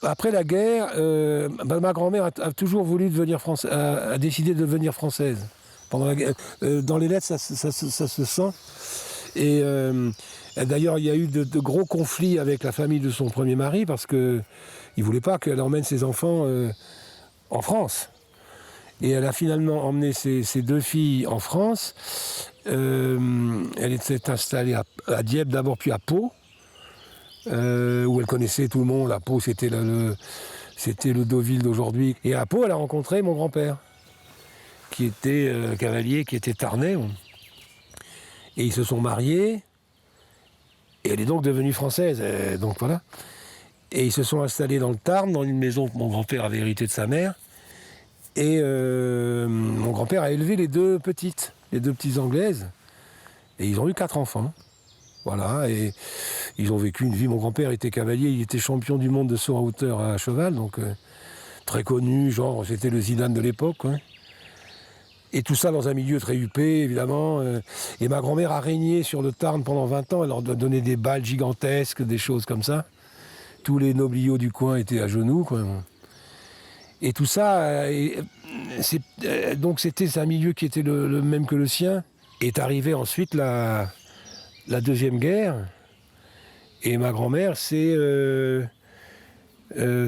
Après la guerre, ma grand-mère a toujours voulu devenir française, a décidé de devenir française. Pendant la guerre, dans les lettres, ça se sent. Et d'ailleurs, il y a eu de gros conflits avec la famille de son premier mari parce qu'il ne voulait pas qu'elle emmène ses enfants en France. Et elle a finalement emmené ses deux filles en France. Elle était installée à Dieppe d'abord, puis à Pau, où elle connaissait tout le monde. À Pau, c'était le Deauville d'aujourd'hui. Et à Pau, elle a rencontré mon grand-père, qui était cavalier, qui était tarnais. Et ils se sont mariés. Et elle est donc devenue française. Donc voilà. Et ils se sont installés dans le Tarn, dans une maison que mon grand-père avait héritée de sa mère. Et mon grand-père a élevé les deux petites anglaises. Et ils ont eu 4 enfants. Voilà, et ils ont vécu une vie. Mon grand-père était cavalier, il était champion du monde de saut en hauteur à cheval, donc très connu, genre c'était le Zidane de l'époque, quoi. Et tout ça dans un milieu très huppé, évidemment. Et ma grand-mère a régné sur le Tarn pendant 20 ans, elle leur donnait des balles gigantesques, des choses comme ça. Tous les nobliaux du coin étaient à genoux, quoi. Et tout ça, donc c'était un milieu qui était le même que le sien. Est arrivé ensuite la Deuxième Guerre, et ma grand-mère a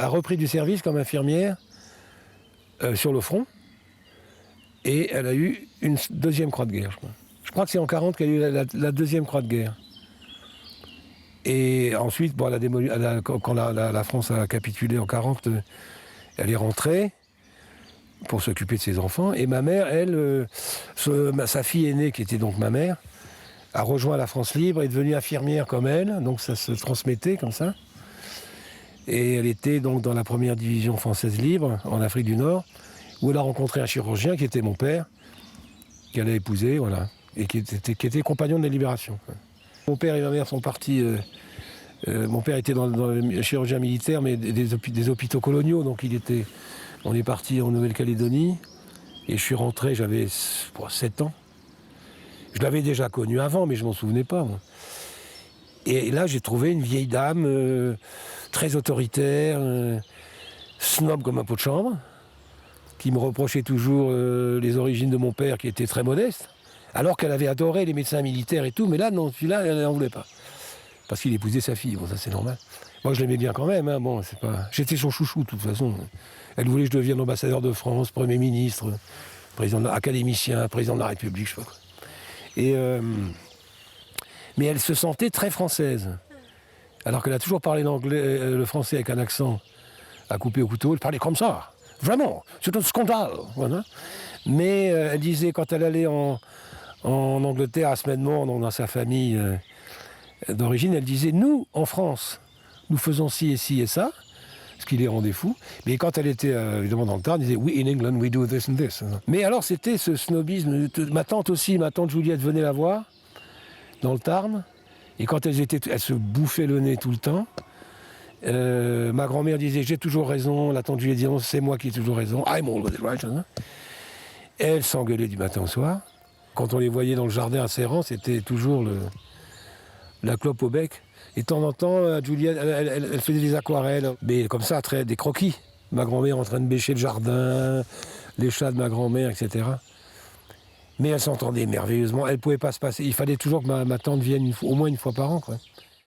repris du service comme infirmière sur le front, et elle a eu une deuxième croix de guerre, je crois. Je crois que c'est en 1940 qu'elle a eu la deuxième croix de guerre. Et ensuite, bon, quand la France a capitulé en 1940, elle est rentrée pour s'occuper de ses enfants. Et ma mère, elle, sa fille aînée, qui était donc ma mère, a rejoint la France libre, est devenue infirmière comme elle, donc ça se transmettait comme ça. Et elle était donc dans la première division française libre, en Afrique du Nord, où elle a rencontré un chirurgien qui était mon père, qu'elle a épousé, voilà, et qui était compagnon de la Libération. Mon père et ma mère sont partis. Mon père était dans le chirurgien militaire, mais des hôpitaux coloniaux, donc on est parti en Nouvelle-Calédonie, et je suis rentré, j'avais 7 ans. Je l'avais déjà connu avant, mais je m'en souvenais pas, moi. Et là, j'ai trouvé une vieille dame très autoritaire, snob comme un pot de chambre, qui me reprochait toujours les origines de mon père, qui était très modeste, alors qu'elle avait adoré les médecins militaires et tout, mais là, non, celui-là, elle n'en voulait pas. Parce qu'il épousait sa fille, bon, ça c'est normal. Moi, je l'aimais bien quand même, hein. Bon, c'est pas... J'étais son chouchou, de toute façon. Elle voulait que je devienne ambassadeur de France, Premier ministre, académicien, président de la République, je sais pas quoi. Mais elle se sentait très française. Alors qu'elle a toujours parlé le français avec un accent à couper au couteau. Elle parlait comme ça. Vraiment, c'est un scandale. Voilà. Mais elle disait, quand elle allait en Angleterre à Smedmore, dans sa famille d'origine, elle disait, nous, en France, nous faisons ci et ci et ça, ce qui les rendait fous. Mais quand elle était évidemment dans le Tarn, elle disait, oui, in England, we do this and this. Mais alors, c'était ce snobisme. Ma tante Juliette venait la voir, dans le Tarn, et quand elles se bouffaient le nez tout le temps. Ma grand-mère disait, j'ai toujours raison. La tante Juliette disait, non, c'est moi qui ai toujours raison. I'm always right. Elle s'engueulait du matin au soir. Quand on les voyait dans le jardin à Serran, c'était toujours la clope au bec. Et de temps en temps, Juliette, elle faisait des aquarelles, mais comme ça, des croquis. Ma grand-mère en train de bêcher le jardin, les chats de ma grand-mère, etc. Mais elle s'entendait merveilleusement. Elle ne pouvait pas se passer. Il fallait toujours que ma tante vienne au moins une fois par an, quoi.